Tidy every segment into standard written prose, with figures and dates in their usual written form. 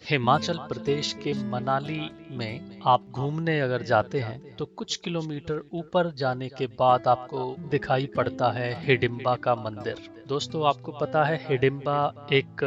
हिमाचल प्रदेश के मनाली में आप घूमने अगर जाते हैं तो कुछ किलोमीटर ऊपर जाने के बाद आपको दिखाई पड़ता है हिडिंबा का मंदिर। दोस्तों, आपको पता है हिडिंबा एक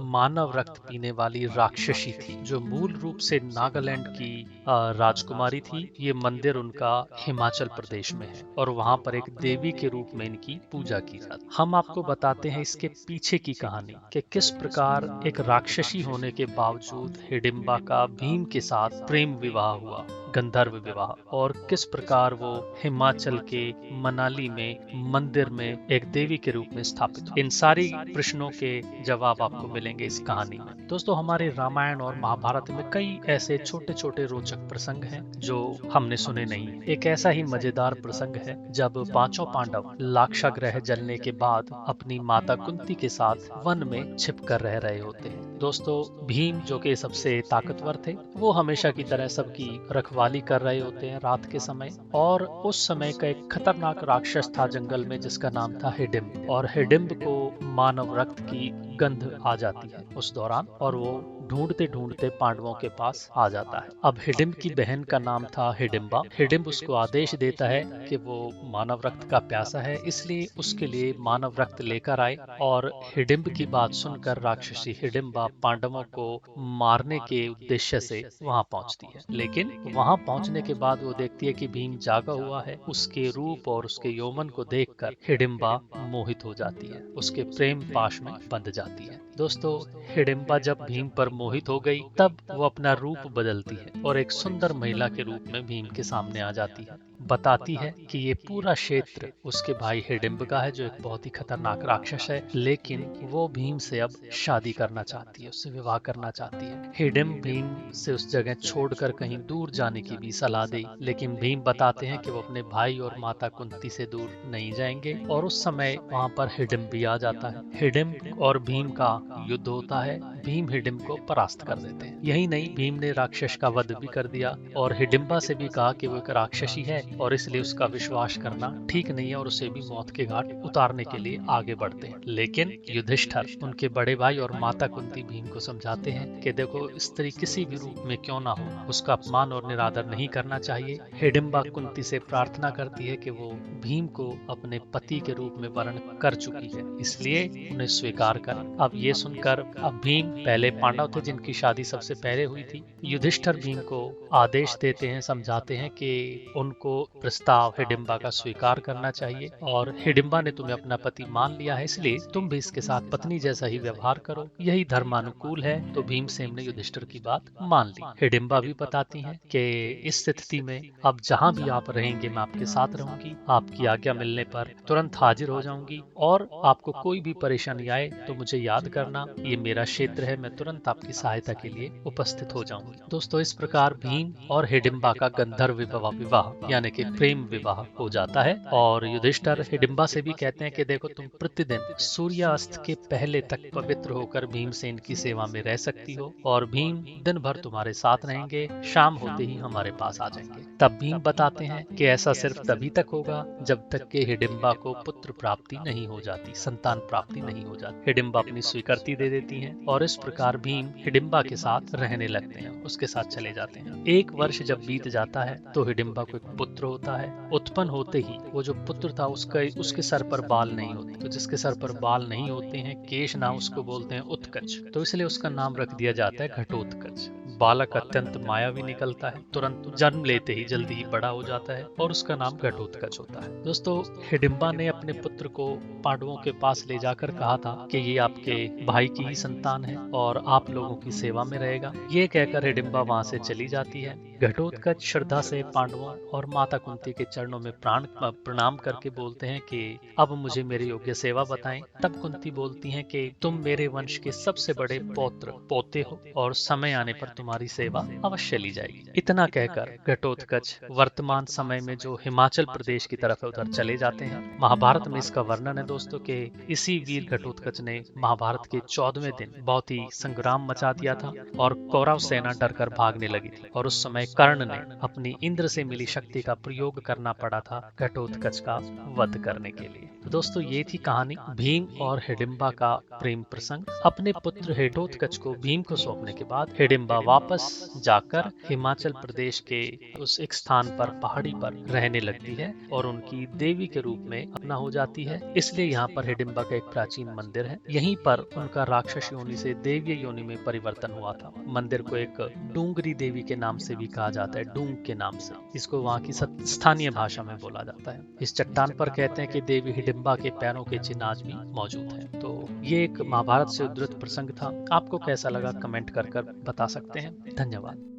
मानव रक्त पीने वाली राक्षसी थी जो मूल रूप से नागालैंड की राजकुमारी थी। ये मंदिर उनका हिमाचल प्रदेश में है और वहां पर एक देवी के रूप में इनकी पूजा की जाती। हम आपको बताते हैं इसके पीछे की कहानी कि किस प्रकार एक राक्षसी होने के बावजूद हिडिंबा का भीम के साथ प्रेम विवाह हुआ, गंधर्व विवाह, और किस प्रकार वो हिमाचल के मनाली में मंदिर में एक देवी के रूप में स्थापित हुई। इन सारी प्रश्नों के जवाब आपको मिलेंगे इस कहानी में। दोस्तों, हमारे रामायण और महाभारत में कई ऐसे छोटे छोटे रोचक प्रसंग हैं जो हमने सुने नहीं। एक ऐसा ही मजेदार प्रसंग है जब पांचों पांडव लाक्षागृह जलने के बाद अपनी माता कुंती के साथ वन में छिप कर रह रहे होते हैं। दोस्तों, भीम जो कि सबसे ताकतवर थे, वो हमेशा की तरह सबकी रखवाली कर रहे होते हैं रात के समय। और उस समय का एक खतरनाक राक्षस था जंगल में जिसका नाम था हिडिंब, और हिडिंब को मानव रक्त की गंध आ जाती है उस दौरान, और वो ढूंढते ढूंढते पांडवों के पास आ जाता है। अब हिडिंब की बहन का नाम था हिडिंबा। हिडिंब उसको आदेश देता है कि वो मानव रक्त का प्यासा है, इसलिए उसके लिए मानव रक्त लेकर आए। और हिडिंब की बात सुनकर राक्षसी हिडिंबा पांडवों को मारने के उद्देश्य से वहां पहुंचती है, लेकिन वहां पहुंचने के बाद वो देखती है कि भीम जागा हुआ है। उसके रूप और उसके यौवन को देखकर हिडिंबा मोहित हो जाती है, उसके प्रेम पाश में बंध जाती है। दोस्तों, हिडिंबा जब भीम पर मोहित हो गई तब वो अपना रूप बदलती है और एक सुंदर महिला के रूप में भीम के सामने आ जाती है। बताती है कि ये पूरा क्षेत्र उसके भाई हिडिंब का है जो एक बहुत ही खतरनाक राक्षस है, लेकिन वो भीम से अब शादी करना चाहती है, उससे विवाह करना चाहती है। हिडिंब भीम से उस जगह छोड़कर कहीं दूर जाने की भी सलाह दी, लेकिन भीम बताते हैं कि वो अपने भाई और माता कुंती से दूर नहीं जाएंगे। और उस समय वहां पर हिडिंब भी आ जाता है। हिडिंब और भीम का युद्ध होता है। भीम हिडिंब को परास्त कर देते हैं। यही नहीं, भीम ने राक्षस का वध भी कर दिया और हिडिंबा से भी कहा कि वो एक राक्षसी है और इसलिए उसका विश्वास करना ठीक नहीं है, और उसे भी मौत के घाट उतारने के लिए आगे बढ़ते हैं। लेकिन युधिष्ठिर, उनके बड़े भाई और माता कुंती भीम को समझाते हैं कि देखो, स्त्री किसी भी रूप में क्यों ना हो, उसका अपमान और निरादर नहीं करना चाहिए। हिडिंबा कुंती से प्रार्थना करती है कि वो भीम को अपने पति के रूप में वर्ण कर चुकी है, इसलिए उन्हें स्वीकार कर। अब ये सुनकर, अब भीम पहले पांडव थे जिनकी शादी सबसे पहले हुई थी। युधिष्ठिर भीम को आदेश देते हैं, समझाते हैं कि उनको प्रस्ताव हिडिंबा का स्वीकार करना चाहिए, और हिडिंबा ने तुम्हें अपना पति मान लिया है, इसलिए तुम भी इसके साथ पत्नी जैसा ही व्यवहार करो, यही धर्मानुकूल है। तो भीमसेन ने युधिष्ठिर की बात मान ली। हिडिंबा भी बताती हैं कि इस स्थिति में अब जहां भी आप रहेंगे मैं आपके साथ रहूंगी, आपकी आज्ञा मिलने पर तुरंत हाजिर हो जाऊंगी, और आपको कोई भी परेशानी आए तो मुझे याद करना, ये मेरा क्षेत्र है, मैं तुरंत आपकी सहायता के लिए उपस्थित हो जाऊंगी। दोस्तों, इस प्रकार भीम और हिडिंबा का गंधर्व विवाह यानी कि प्रेम विवाह हो जाता है। और युधिष्ठिर हिडिंबा से भी कहते हैं कि देखो, तुम प्रतिदिन सूर्यास्त के पहले तक पवित्र होकर भीमसेन की सेवा में रह सकती हो, और भीम दिन भर तुम्हारे साथ रहेंगे, शाम होते ही हमारे पास आ जाएंगे। तब भीम बताते हैं कि ऐसा सिर्फ तभी तक होगा जब तक कि हिडिंबा को पुत्र प्राप्ति नहीं हो जाती, संतान प्राप्ति नहीं हो जाती। हिडिंबा अपनी स्वीकृति दे देती हैं और इस प्रकार भीम हिडिंबा के साथ रहने लगते हैं, उसके साथ चले जाते हैं। एक वर्ष जब बीत जाता है तो हिडिंबा को एक पुत्र होता है। उत्पन्न होते ही वो जो पुत्र था उसके सर पर बाल नहीं होते, तो जिसके सर पर बाल नहीं होते हैं, केश ना, उसको बोलते हैं उत्कच, तो इसलिए उसका नाम रख दिया जाता है घटोत्कच। बालक अत्यंत मायावी निकलता है, तुरंत जन्म लेते ही जल्दी ही बड़ा हो जाता है और उसका नाम घटोत्कच होता है। दोस्तों, हिडिंबा ने अपने पुत्र को पांडवों के पास ले जाकर कहा था कि ये आपके भाई की ही संतान है और आप लोगों की सेवा में रहेगा। ये कहकर हिडिंबा वहां से चली जाती है। घटोत्कच श्रद्धा से पांडवों और माता कुंती के चरणों में प्रणाम करके बोलते हैं कि अब मुझे मेरी योग्य सेवा बताएं। तब कुंती बोलती हैं कि तुम मेरे वंश के सबसे बड़े पौत्र पोते हो और समय आने पर तुम तुम्हारी सेवा अवश्य ली जाएगी। इतना कहकर घटोत्कच वर्तमान समय में जो हिमाचल प्रदेश की तरफ है उधर चले जाते हैं। महाभारत में इसका वर्णन है दोस्तों के इसी वीर घटोत्कच ने महाभारत के 14वें दिन बहुत ही संग्राम मचा दिया था और कौरव सेना डरकर भागने लगी थी और उस समय कर्ण ने अपनी इंद्र से मिली शक्ति का प्रयोग करना पड़ा था घटोत्कच का वध करने के लिए। तो दोस्तों ये थी कहानी भीम और हिडिंबा का प्रेम प्रसंग। अपने पुत्र घटोत्कच को भीम को सौंपने के बाद हिडिंबा वापस जाकर हिमाचल प्रदेश के उस एक स्थान पर पहाड़ी पर रहने लगती है और उनकी देवी के रूप में अपना हो जाती है। इसलिए यहाँ पर हिडिंबा का एक प्राचीन मंदिर है। यहीं पर उनका राक्षस योनि से देवी योनि में परिवर्तन हुआ था। मंदिर को एक डूंगरी देवी के नाम से भी कहा जाता है, डूंग के नाम से। इसको वहाँ की स्थानीय भाषा में बोला जाता है। इस चट्टान पर कहते हैं कि देवी हिडिंबा के पैरों के चिन्ह आज भी मौजूद है। तो ये एक महाभारत से उद्धृत प्रसंग था। आपको कैसा लगा कमेंट कर बता सकते हैं। धन्यवाद।